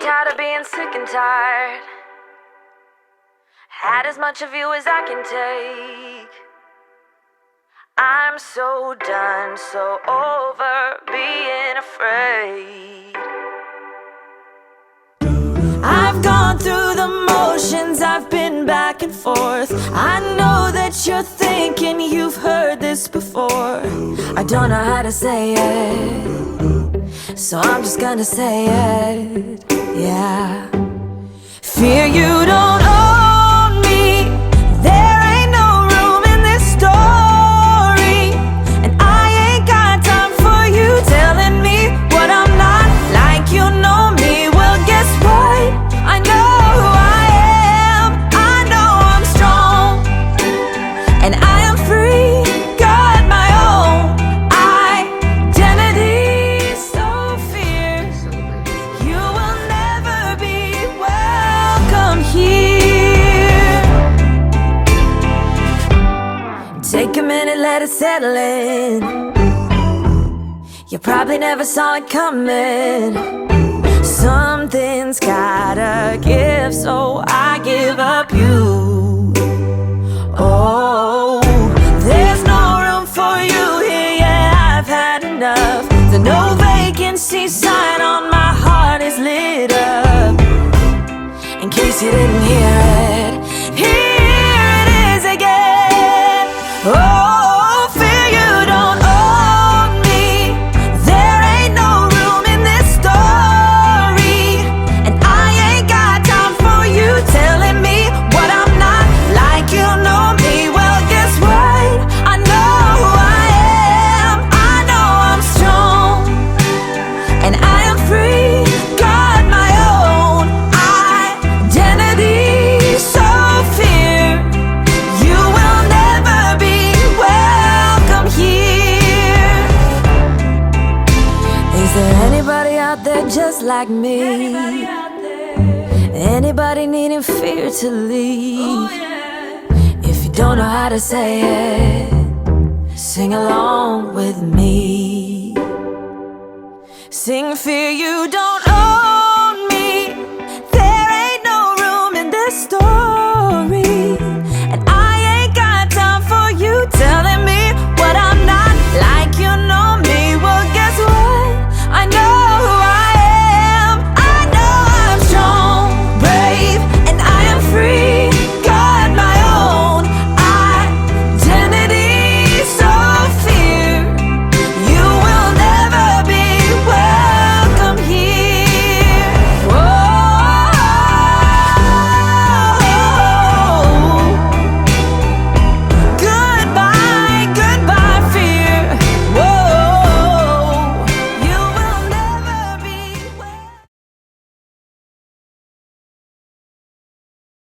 tired of being sick and tired. Had as much of you as I can take. I'm so done, so over being afraid. I've gone through the motions, I've been back and forth. I know that you're thinking you've heard this before. I don't know how to say it, so I'm just gonna say it, yeah. Fear you don't own me. There ain't no room in this story, and I ain't got time for you telling me what I'm not. Like you know me, well guess what? I know who I am. I know I'm strong, and I am free. Got my own identity, so fierce. You will never be welcome here. Take a minute, let it settle in. You probably never saw it coming. Something's gotta give, so I give up you. Oh, there's no room for you here, yeah, I've had enough. The no vacancy sign on my heart is lit up. In case you didn't hear it, here it is again. Oh, fear you don't own me. There ain't no room in this story, and I ain't got time for you telling me what I'm not. Like you know me, well guess what? I know who I am. I know I'm strong, and I am free. Got my own identity, so fear you will never be welcome here. Is there anybody out there just like me? Anybody needing fear to leave? If you don't know how to say it, sing along with me. Sing fear you don't